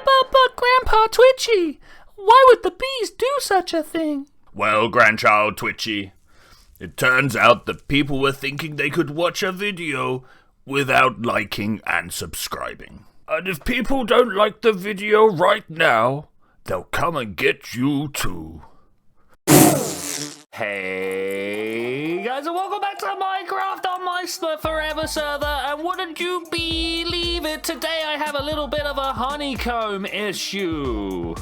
But Grandpa Twitchy, why would the bees do such a thing? Well, Grandchild Twitchy, it turns out that people were thinking they could watch a video without liking and subscribing. And if people don't like the video right now, they'll come and get you too. Hey guys, and welcome back to Minecraft on my Forever server, and wouldn't you believe it, today I have a little bit of a honeycomb issue.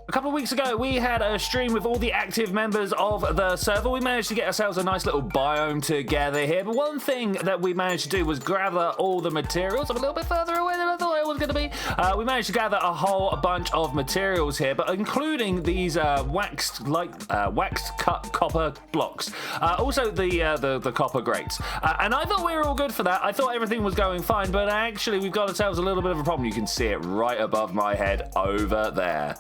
A couple of weeks ago, we had a stream with all the active members of the server. We managed to get ourselves a nice little biome together here, but one thing that we managed to do was gather all the materials. I'm a little bit further away than I thought I was going to be. We managed to gather a whole bunch of materials here, but including these waxed cut copper blocks. Also the copper grates. And I thought we were all good for that. I thought everything was going fine, but actually we've got ourselves a little bit of a problem. You can see it right above my head over there.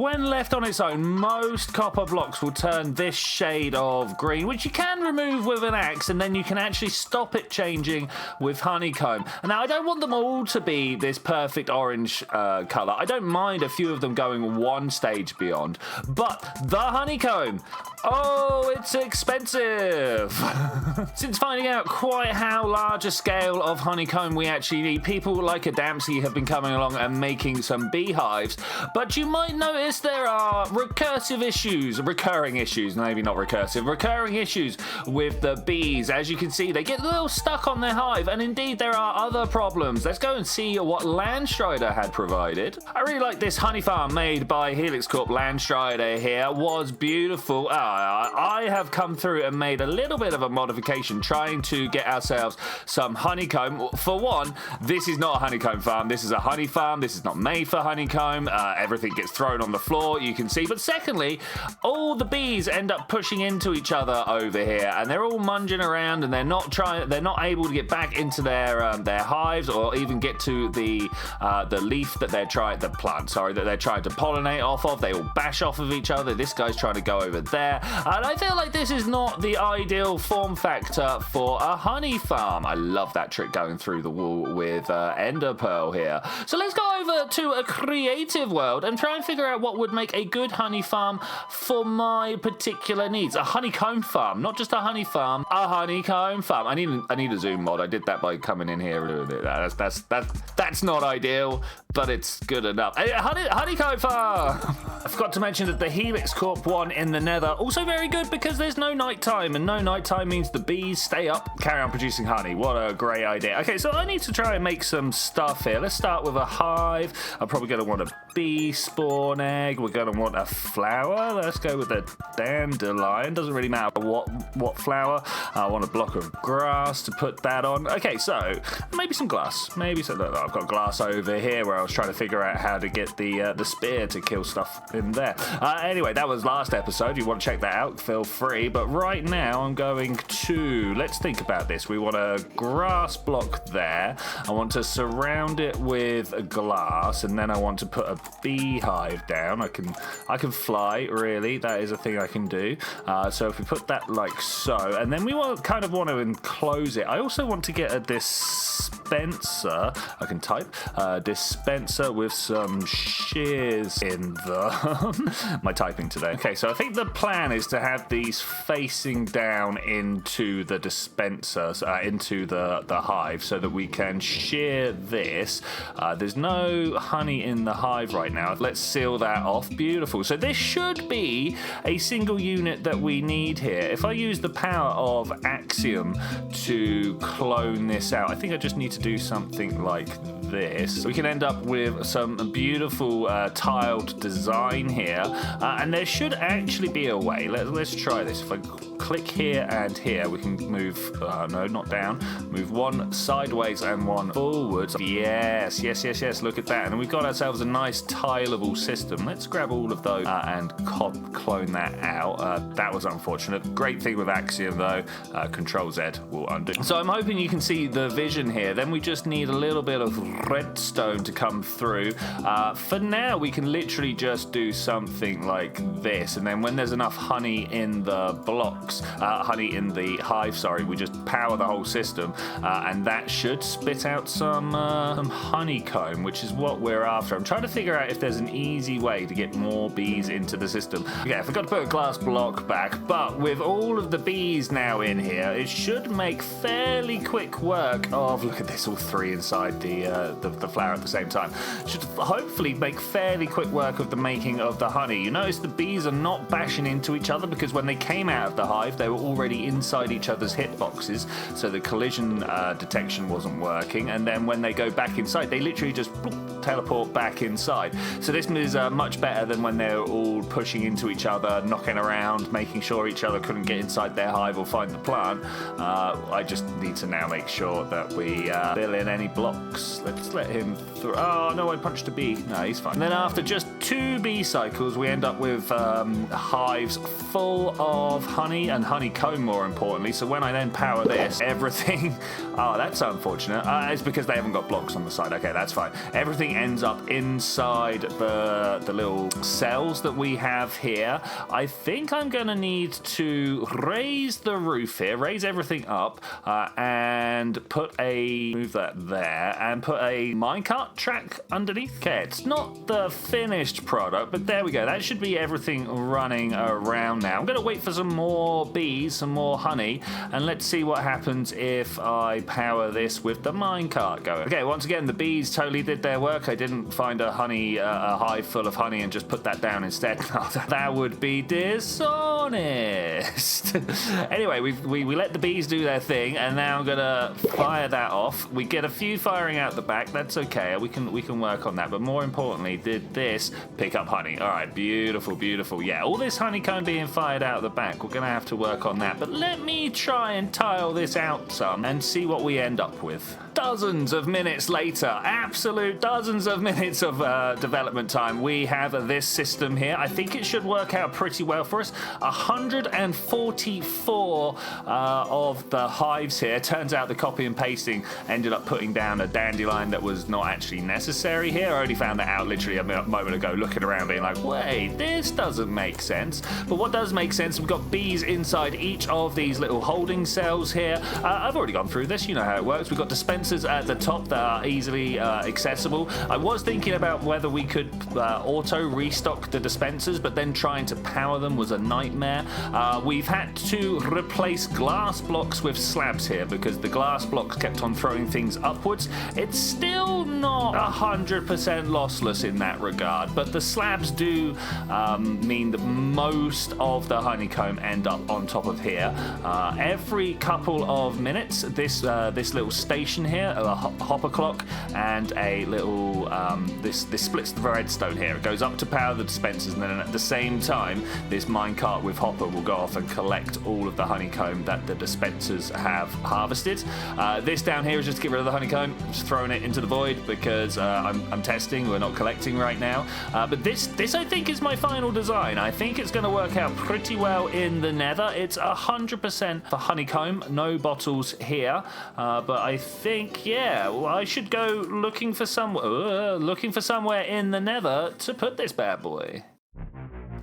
When left on its own, most copper blocks will turn this shade of green, which you can remove with an axe, and then you can actually stop it changing with honeycomb. And now, I don't want them all to be this perfect orange colour. I don't mind a few of them going one stage beyond, but the honeycomb, oh, it's expensive. Since finding out quite how large a scale of honeycomb we actually need, people like a Dempsey have been coming along and making some beehives, but you might notice there are recurring issues with the bees. As you can see, they get a little stuck on their hive, and indeed there are other problems. Let's go and see what Landstrider had provided. I really like this honey farm made by Helix Corp. Landstrider here was beautiful. I have come through and made a little bit of a modification trying to get ourselves some honeycomb. For one, this is not a honeycomb farm. This is a honey farm. This is not made for honeycomb. Everything gets thrown on the floor, you can see. But secondly, all the bees end up pushing into each other over here, and they're all munging around, and they're not able to get back into their hives, or even get to the leaf that they're trying to pollinate off of. They all bash off of each other. This guy's trying to go over there, and I feel like this is not the ideal form factor for a honey farm. I love that trick going through the wall with ender pearl here. So let's go over to a creative world and try and figure out what would make a good honey farm for my particular needs. A honeycomb farm, not just a honey farm, a honeycomb farm. I need a zoom mod. I did that by coming in here. That's not ideal, but it's good enough. Honeycomb farm. I forgot to mention that the Helix Corp one in the Nether also very good because there's no nighttime, and no nighttime means the bees stay up, carry on producing honey. What a great idea. Okay, so I need to try and make some stuff here. Let's start with a hive. I'm probably going to want a bee spawn egg. We're going to want a flower. Let's go with a dandelion. Doesn't really matter what flower. I want a block of grass to put that on. Okay, so maybe some glass. I've got glass over here where I was trying to figure out how to get the spear to kill stuff in there. Anyway, that was last episode. If you want to check that out, feel free. But right now, I'm going to... Let's think about this. We want a grass block there. I want to surround it with a glass, and then I want to put a beehive down. I can fly, really. That is a thing I can do. So if we put that like so, and then we kind of want to enclose it. I also want to get a dispenser. I can type dispenser with some shears in them. My typing today. Okay, so I think the plan is to have these facing down into the dispenser, into the hive, so that we can shear this. There's no honey in the hive right now. Let's seal that off. Beautiful. So this should be a single unit that we need here. If I use the power of Axiom to clone this out, I think I just need to do something like this. We can end up with some beautiful tiled design here, and there should actually be a way. Let's try this. If I click here and here, we can move, no, not down, move one sideways and one forwards. Yes, look at that. And we've got ourselves a nice tileable system. Let's grab all of those and clone that out. That was unfortunate. Great thing with Axiom though, Control Z will undo. So I'm hoping you can see the vision here. Then we just need a little bit of redstone to come through. For now, we can literally just do something like this, and then when there's enough honey in the blocks, honey in the hive, sorry, we just power the whole system, and that should spit out some honeycomb, which is what we're after. I'm trying to figure out if there's an easy way to get more bees into the system. Okay, I forgot to put a glass block back, but with all of the bees now in here, it should make fairly quick work of, look at this, all three inside the flower at the same time. Should hopefully make fairly quick work of the making of the honey. You notice the bees are not bashing into each other because when they came out of the hive, they were already inside each other's hitboxes, so the collision detection wasn't working, and then when they go back inside, they literally just teleport back inside. So this is much better than when they're all pushing into each other, knocking around, making sure each other couldn't get inside their hive or find the plant. I just need to now make sure that we fill in any blocks. Let's let him through. Oh no, I punched a bee. No, he's fine. And then after just 2 bee cycles, we end up with hives full of honey and honeycomb, more importantly. So when I then power this, everything... Oh, that's unfortunate. It's because they haven't got blocks on the side. Okay, that's fine. Everything ends up inside the little cells that we have here. I think I'm going to need to raise the roof here, raise everything up, and move that there, and put a minecart track underneath. Okay, it's not the finished product, but there we go. That should be everything running around now. I'm going to wait for some more bees, some more honey, and let's see what happens if I power this with the minecart going. Okay, once again, the bees totally did their work. I didn't find a hive full of honey and just put that down instead. That would be dishonest. Anyway, we let the bees do their thing, and now I'm gonna fire that off. We get a few firing out the back. That's okay. We can work on that. But more importantly, did this pick up honey? All right, beautiful, beautiful. Yeah, all this honeycomb being fired out the back. We're gonna have to work on that. But let me try and tile this out some and see what we end up with. Dozens of minutes later, absolute dozens of minutes of development time, we have this system here. I think it should work out pretty well for us. 144 of the hives here. Turns out the copy and pasting ended up putting down a dandelion that was not actually necessary here. I only found that out literally a moment ago, looking around being like, wait, this doesn't make sense. But what does make sense, we've got bees inside each of these little holding cells here. I've already gone through this, you know how it works. We've got dispensers at the top that are easily accessible. I was thinking about whether we could auto restock the dispensers, but then trying to power them was a nightmare. We've had to replace glass blocks with slabs here because the glass blocks kept on throwing things upwards. It's still not 100% lossless in that regard, but the slabs do mean that most of the honeycomb end up on top of here. Every couple of minutes, this little station here, a hopper clock, and a little this splits the redstone here. It goes up to power the dispensers, and then at the same time, this minecart with hopper will go off and collect all of the honeycomb that the dispensers have harvested. This down here is just to get rid of the honeycomb, just throwing it into the void because I'm testing. We're not collecting right now. But this I think is my final design. I think it's going to work out pretty well in the Nether. It's 100% for honeycomb, no bottles here. But I think, yeah, well, I should go looking for somewhere in the Nether to put this bad boy.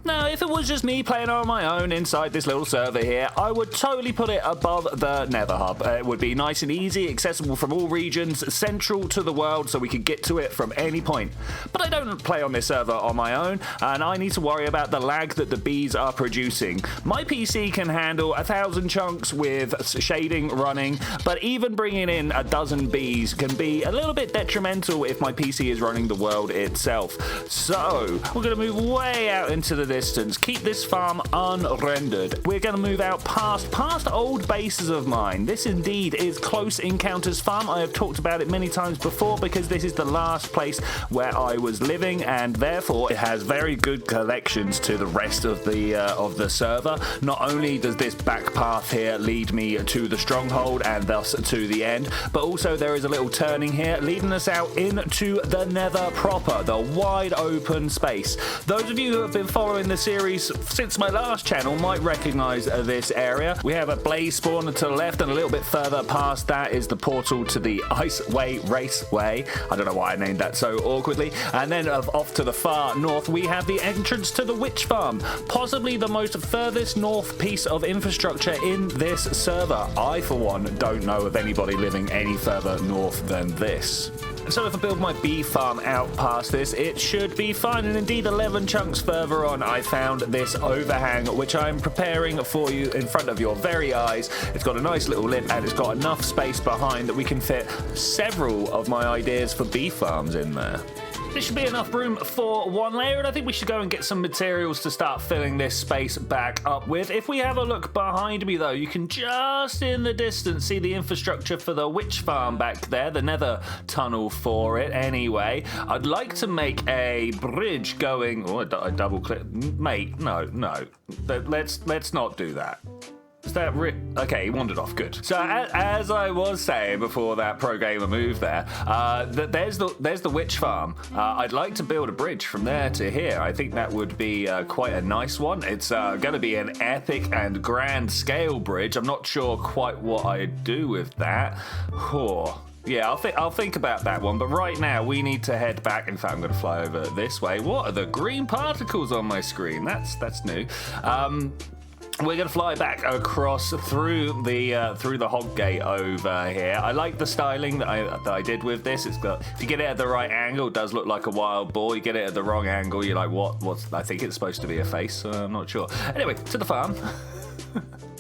Now, if it was just me playing on my own inside this little server here, I would totally put it above the Nether Hub. It would be nice and easy, accessible from all regions, central to the world, so we could get to it from any point. But I don't play on this server on my own, and I need to worry about the lag that the bees are producing. My PC can handle 1,000 chunks with shading running, but even bringing in a dozen bees can be a little bit detrimental if my PC is running the world itself. So, we're going to move way out into the distance, keep this farm unrendered. We're going to move out past old bases of mine. This indeed is Close Encounters Farm. I have talked about it many times before because this is the last place where I was living, and therefore it has very good connections to the rest of the server. Not only does this back path here lead me to the stronghold and thus to the end, but also there is a little turning here leading us out into the Nether proper, the wide open space. Those of you who have been following following the series since my last channel might recognize this area. We have a blaze spawner to the left, and a little bit further past that is the portal to the Iceway Raceway. I don't know why I named that so awkwardly. And then off to the far north, we have the entrance to the witch farm, possibly the most furthest north piece of infrastructure in this server. I, for one, don't know of anybody living any further north than this. So if I build my bee farm out past this, it should be fine. And indeed, 11 chunks further on, I found this overhang, which I'm preparing for you in front of your very eyes. It's got a nice little lip, and it's got enough space behind that we can fit several of my ideas for bee farms in there. There should be enough room for one layer, and I think we should go and get some materials to start filling this space back up with. If we have a look behind me, though, you can just in the distance see the infrastructure for the witch farm back there, the nether tunnel for it anyway. I'd like to make a bridge going... Oh, I double click. Mate, no. Let's not do that. Is that okay, he wandered off. Good. So as I was saying before that pro gamer moved there, there's the witch farm. I'd like to build a bridge from there to here. I think that would be quite a nice one. It's going to be an epic and grand scale bridge. I'm not sure quite what I'd do with that. Yeah, I'll think about that one. But right now we need to head back. In fact, I'm going to fly over this way. What are the green particles on my screen? That's new. We're going to fly back across through the hog gate over here. I like the styling that I did with this. It's got, if you get it at the right angle, it does look like a wild boar. You get it at the wrong angle, you're like, what's? I think it's supposed to be a face, so I'm not sure. Anyway, to the farm.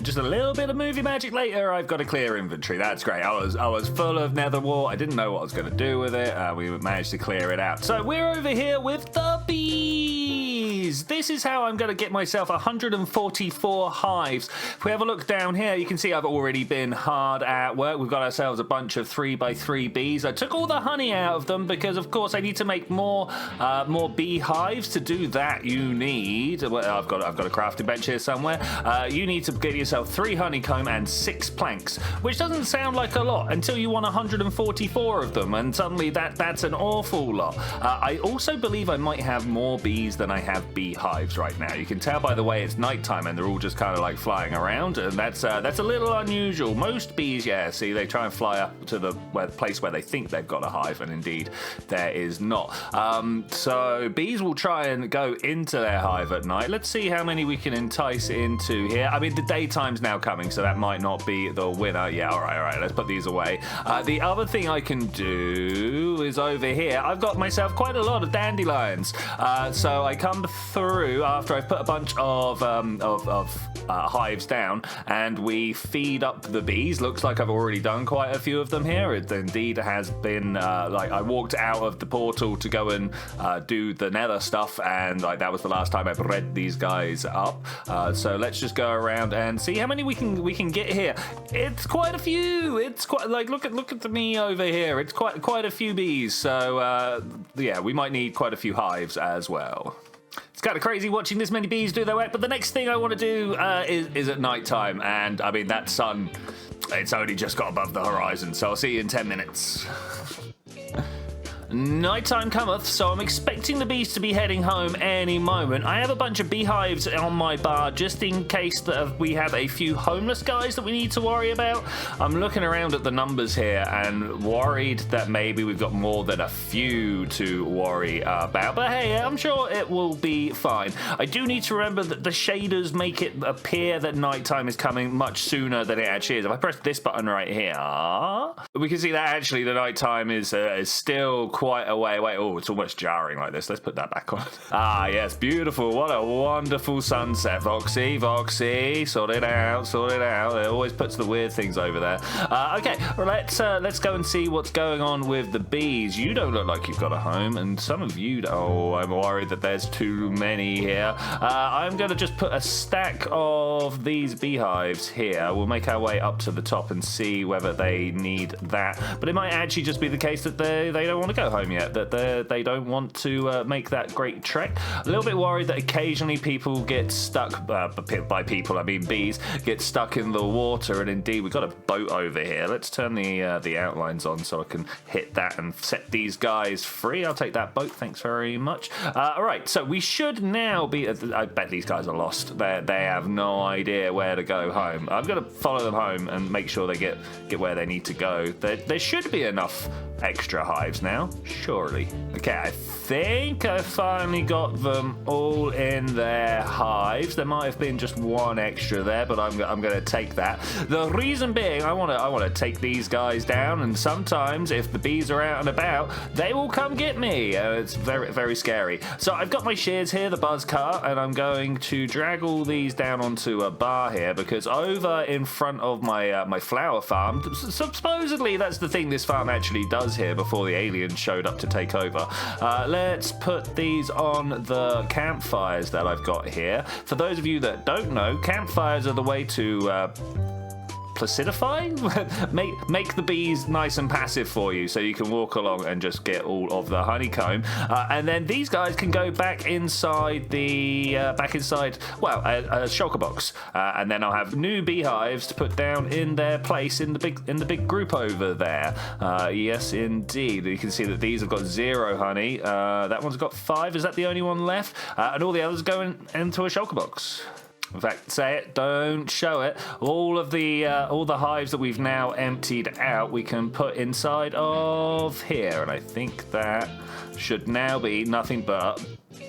Just a little bit of movie magic later, I've got a clear inventory. That's great. I was full of nether wart. I didn't know what I was going to do with it. We managed to clear it out. So we're over here with the bees. This is how I'm going to get myself 144 hives. If we have a look down here, you can see I've already been hard at work. We've got ourselves a bunch of 3x3 bees. I took all the honey out of them because, of course, I need to make more bee hives. To do that, you need... Well, I've got a crafting bench here somewhere. You need to get yourself 3 honeycomb and 6 planks, which doesn't sound like a lot until you want 144 of them, and suddenly that's an awful lot. I also believe I might have more bees than I have bee hives right now. You can tell by the way it's nighttime and they're all just kind of like flying around, and that's a little unusual. Most bees, yeah, see, they try and fly up to the place where they think they've got a hive, and indeed there is not. So bees will try and go into their hive at night. Let's see how many we can entice into here. I mean, the daytime's now coming, so that might not be the winner. Yeah, all right, let's put these away. The other thing I can do is over here. I've got myself quite a lot of dandelions. So I come through after I've put a bunch of hives down, and we feed up the bees. Looks like I've already done quite a few of them here. It indeed has been like I walked out of the portal to go and do the nether stuff, and like that was the last time I bred these guys up. So let's just go around and see how many we can get here. It's quite a few. It's quite like look at me over here. It's quite a few bees. So yeah, we might need quite a few hives as well. It's kind of crazy watching this many bees do their work, but the next thing I want to do is at night time, and I mean that sun, it's only just got above the horizon, so I'll see you in 10 minutes. Nighttime cometh, so I'm expecting the bees to be heading home any moment. I have a bunch of beehives on my bar just in case that we have a few homeless guys that we need to worry about. I'm looking around at the numbers here and worried that maybe we've got more than a few to worry about. But hey, I'm sure it will be fine. I do need to remember that the shaders make it appear that nighttime is coming much sooner than it actually is. If I press this button right here, we can see that actually the nighttime is still quite a way away. Oh, it's almost jarring like this. Let's put that back on. Ah, yes, beautiful. What a wonderful sunset. Voxy, sort it out. It always puts the weird things over there. Okay, well, let's go and see what's going on with the bees. You don't look like you've got a home, and some of you, oh, I'm worried that there's too many here. I'm going to just put a stack of these beehives here. We'll make our way up to the top and see whether they need that. But it might actually just be the case that they don't want to go. go home yet, that they don't want to make that great trek. A little bit worried that occasionally people get stuck, by people I mean bees, get stuck in the water, and indeed we've got a boat over here. Let's turn the outlines on so I can hit that and set these guys free. I'll take that boat, thanks very much. Alright, so we should now be, I bet these guys are lost. They have no idea where to go home. I'm going to follow them home and make sure they get where they need to go. There should be enough extra hives now, surely. Okay, I think I finally got them all in their hives. There might have been just one extra there, but I'm going to take that. The reason being, I want to take these guys down, and sometimes if the bees are out and about, they will come get me. It's very, very scary. So I've got my shears here, the buzz cart, and I'm going to drag all these down onto a bar here, because over in front of my my flower farm, supposedly that's the thing this farm actually does here before the aliens showed up to take over. Let's put these on the campfires that I've got here. For those of you that don't know, campfires are the way to placidify? make the bees nice and passive for you so you can walk along and just get all of the honeycomb, and then these guys can go back inside the a shulker box, and then I'll have new beehives to put down in their place in the big group over there. Yes indeed, you can see that these have got 0 honey, that one's got 5. Is that the only one left? And all the others go into a shulker box. In fact, say it, don't show it. All the hives that we've now emptied out, we can put inside of here, and I think that should now be nothing but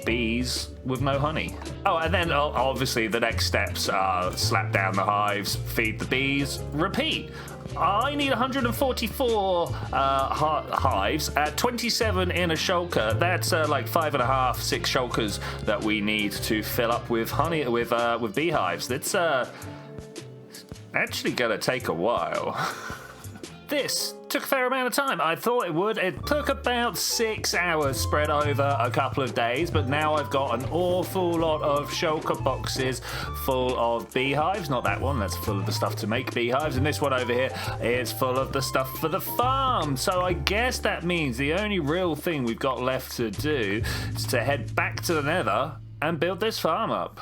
bees with no honey. Oh, and then obviously the next steps are slap down the hives, feed the bees, repeat. I need 144 hives at 27 in a shulker. That's like 5.5, 6 shulkers that we need to fill up with honey, with beehives. That's actually gonna take a while. This took a fair amount of time. I thought it would. It took about 6 hours spread over a couple of days, but now I've got an awful lot of shulker boxes full of beehives. Not that one, that's full of the stuff to make beehives, and this one over here is full of the stuff for the farm. So I guess that means the only real thing we've got left to do is to head back to the Nether and build this farm up.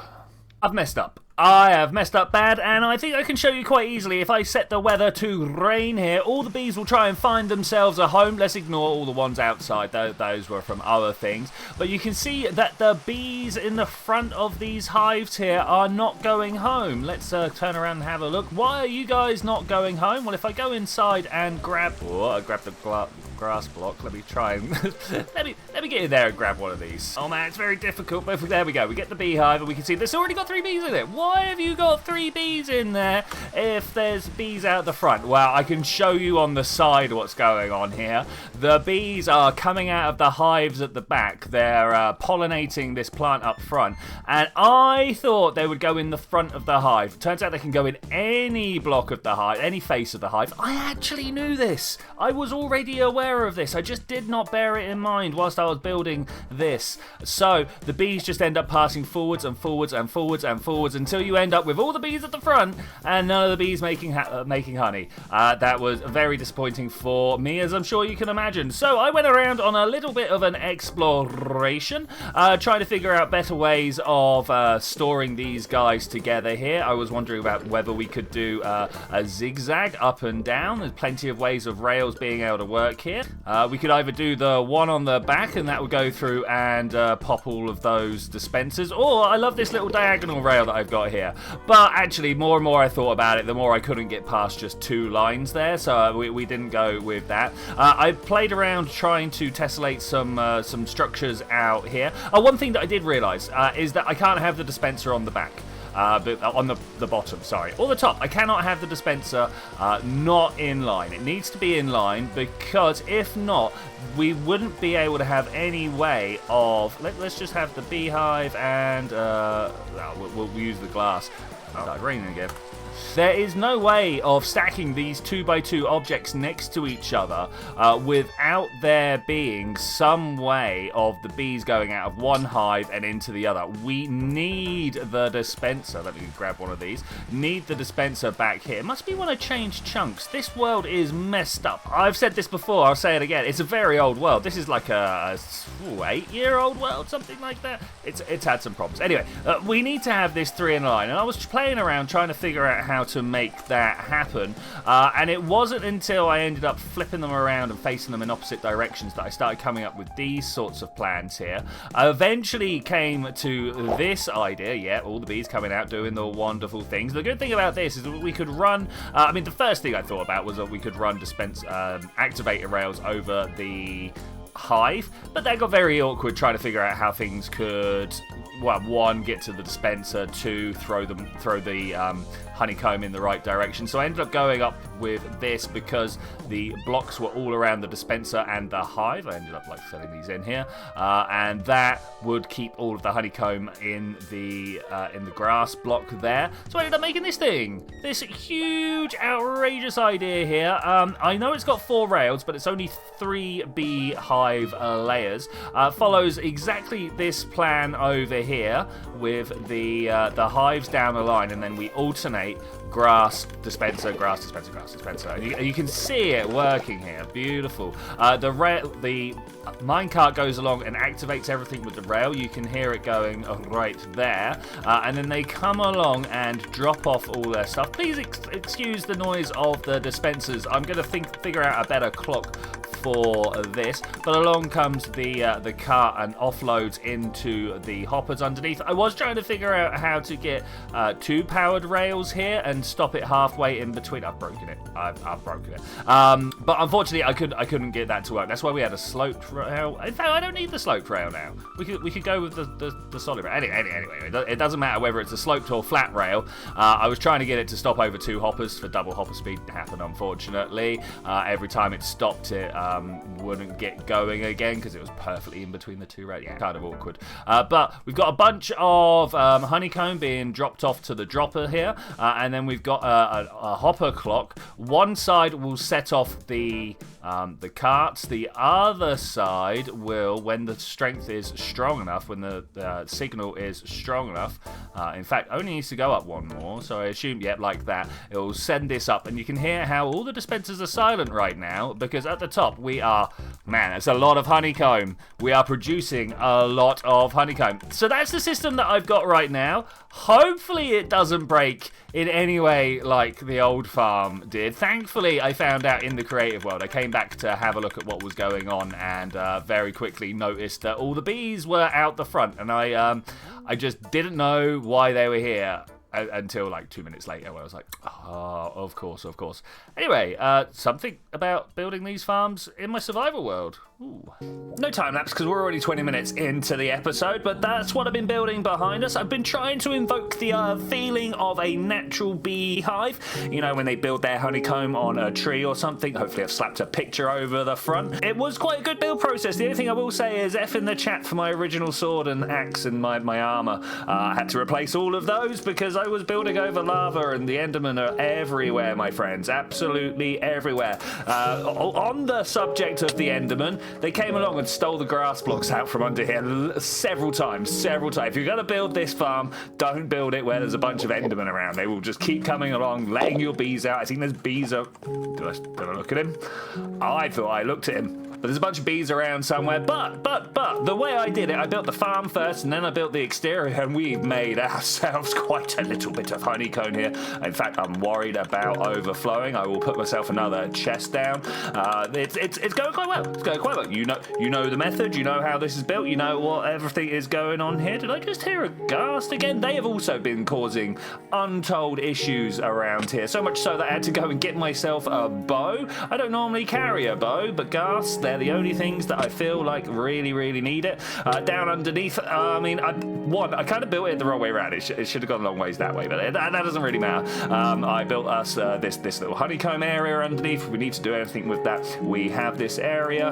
I've messed up. I have messed up bad, and I think I can show you quite easily. If I set the weather to rain here, all the bees will try and find themselves a home. Let's ignore all the ones outside. Those were from other things. But you can see that the bees in the front of these hives here are not going home. Let's turn around and have a look. Why are you guys not going home? Well, if I go inside and grab... Oh, I grabbed the grass block. Let me try and... let me get in there and grab one of these. Oh, man, it's very difficult. But there we go. We get the beehive, and we can see there's already got 3 bees in it. Why have you got 3 bees in there if there's bees out the front? Well, I can show you on the side what's going on here. The bees are coming out of the hives at the back. They're pollinating this plant up front, and I thought they would go in the front of the hive. Turns out they can go in any block of the hive, any face of the hive. I actually knew this. I was already aware of this. I just did not bear it in mind whilst I was building this. So the bees just end up passing forwards and forwards and forwards and forwards until you end up with all the bees at the front and none of the bees making honey. That was very disappointing for me, as I'm sure you can imagine. So I went around on a little bit of an exploration, trying to figure out better ways of storing these guys together here. I was wondering about whether we could do a zigzag up and down. There's plenty of ways of rails being able to work here. We could either do the one on the back, and that would go through and pop all of those dispensers, or I love this little diagonal rail that I've got here. But actually, more and more I thought about it, the more I couldn't get past just 2 lines there, so we didn't go with that. I played around trying to tessellate some structures out here. One thing that I did realise is that I can't have the dispenser on the back. But on the bottom, sorry. Or the top. I cannot have the dispenser not in line. It needs to be in line, because if not, we wouldn't be able to have any way of... Let's just have the beehive and... we'll use the glass. Oh, it's raining again. There is no way of stacking these 2x2 objects next to each other without there being some way of the bees going out of one hive and into the other. We need the dispenser. Let me grab one of these. Need the dispenser back here. It must be when I change chunks. This world is messed up. I've said this before. I'll say it again. It's a very old world. This is like a 8-year-old world, something like that. It's had some problems. Anyway, we need to have this 3 in a line, and I was playing around trying to figure out how to make that happen, and it wasn't until I ended up flipping them around and facing them in opposite directions that I started coming up with these sorts of plans here. I eventually came to this idea. Yeah, all the bees coming out doing the wonderful things. The good thing about this is that we could run, I mean, the first thing I thought about was that we could run activator rails over the hive, but that got very awkward trying to figure out how things could, well, 1, get to the dispenser, 2, throw the honeycomb in the right direction. So I ended up going up with this because the blocks were all around the dispenser and the hive. I ended up like filling these in here, and that would keep all of the honeycomb in the grass block there. So I ended up making this thing, this huge, outrageous idea here. I know it's got 4 rails, but it's only 3 bee hive layers. Follows exactly this plan over here with the hives down the line, and then we alternate grass, dispenser, grass, dispenser, grass, dispenser. And you can see it working here. Beautiful. The minecart goes along and activates everything with the rail. You can hear it going right there. And then they come along and drop off all their stuff. Please excuse the noise of the dispensers. I'm going to figure out a better clock for this, but along comes the cart and offloads into the hoppers underneath. I was trying to figure out how to get 2 powered rails here and stop it halfway in between. I've broken it. I've broken it. But unfortunately, I couldn't get that to work. That's why we had a sloped rail. In fact, I don't need the sloped rail now. We could go with the solid rail. Anyway, it doesn't matter whether it's a sloped or flat rail. I was trying to get it to stop over 2 hoppers for double hopper speed. Didn't happen, unfortunately. Every time it stopped, it wouldn't get going again because it was perfectly in between the 2 rails. Yeah, kind of awkward. But we've got a bunch of honeycomb being dropped off to the dropper here, and then we've got a hopper clock. One side will set off the carts. The other side will, when the strength is strong enough, when the signal is strong enough, in fact, only needs to go up 1 more, so I assume, yep, like that, it will send this up, and you can hear how all the dispensers are silent right now, because at the top we are, man, it's a lot of honeycomb. We are producing a lot of honeycomb. So that's the system that I've got right now. Hopefully it doesn't break in any way like the old farm did. Thankfully, I found out in the creative world. I came back to have a look at what was going on, and very quickly noticed that all the bees were out the front, and I just didn't know why they were here until like 2 minutes later, where I was like, oh, of course. Anyway, something about building these farms in my survival world. Ooh. No time lapse because we're already 20 minutes into the episode, but that's what I've been building behind us. I've been trying to invoke the feeling of a natural beehive. You know, when they build their honeycomb on a tree or something. Hopefully I've slapped a picture over the front. It was quite a good build process. The only thing I will say is F in the chat for my original sword and axe and my armor. I had to replace all of those because I was building over lava, and the Endermen are everywhere, my friends. Absolutely everywhere. On the subject of the Endermen, they came along and stole the grass blocks out from under here several times. If you're going to build this farm, don't build it where there's a bunch of Endermen around. They will just keep coming along, letting your bees out. I think there's bees up. Did I look at him? I thought I looked at him. But there's a bunch of bees around somewhere. But the way I did it, I built the farm first, and then I built the exterior, and we've made ourselves quite a little bit of honeycomb here. In fact, I'm worried about overflowing. I will put myself another chest down. It's going quite well. It's going quite well. You know the method. You know how this is built. You know what everything is going on here. Did I just hear a ghast again? They have also been causing untold issues around here. So much so that I had to go and get myself a bow. I don't normally carry a bow, but ghasts, they're the only things that I feel like really need it. Down underneath, I kind of built it the wrong way around. It should have gone a long ways that way, but that doesn't really matter. I built us this little honeycomb area underneath. If we need to do anything with that, we have this area.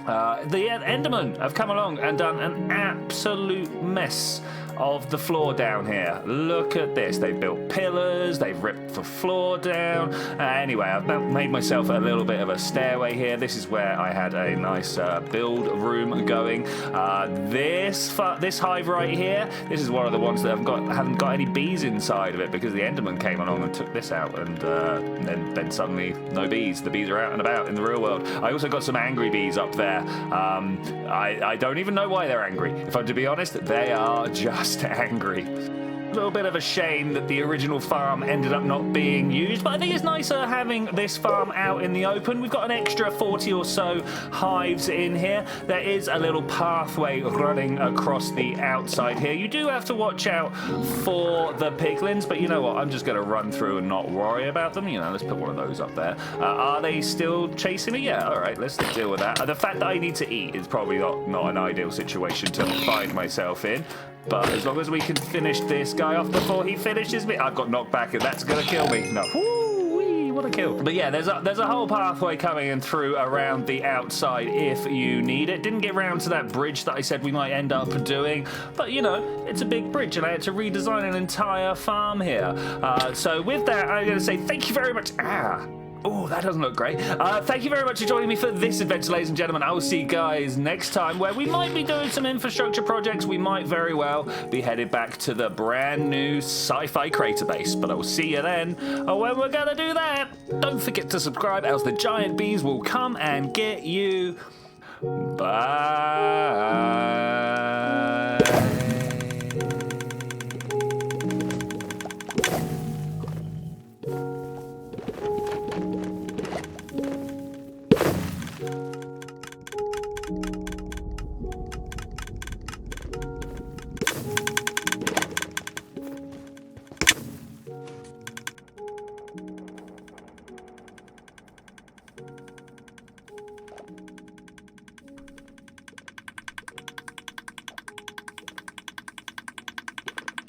The Endermen have come along and done an absolute mess of the floor down here. Look at this. They've built pillars. They've ripped the floor down. Anyway, I've made myself a little bit of a stairway here. This is where I had a nice build room going. This hive right here, this is one of the ones that haven't got any bees inside of it because the Enderman came along and took this out, and then suddenly no bees. The bees are out and about in the real world. I also got some angry bees up there. I don't even know why they're angry. If I'm to be honest, they are just angry. A little bit of a shame that the original farm ended up not being used, but I think it's nicer having this farm out in the open. We've got an extra 40 or so hives in here. There is a little pathway running across the outside here. You do have to watch out for the piglins, but you know what? I'm just going to run through and not worry about them. You know, let's put one of those up there. Are they still chasing me? Yeah, all right, let's deal with that. The fact that I need to eat is probably not an ideal situation to find myself in. But as long as we can finish this guy off before he finishes me, I've got knocked back and that's gonna kill me. No, woo-wee, what a kill! But yeah, there's a whole pathway coming in through around the outside if you need it. Didn't get round to that bridge that I said we might end up doing, but you know, it's a big bridge and I had to redesign an entire farm here. So with that, I'm gonna say thank you very much. Oh, that doesn't look great. Thank you very much for joining me for this adventure, ladies and gentlemen. I will see you guys next time, where we might be doing some infrastructure projects. We might very well be headed back to the brand new sci-fi crater base. But I will see you then when we're going to do that. Don't forget to subscribe, else the giant bees will come and get you. Bye.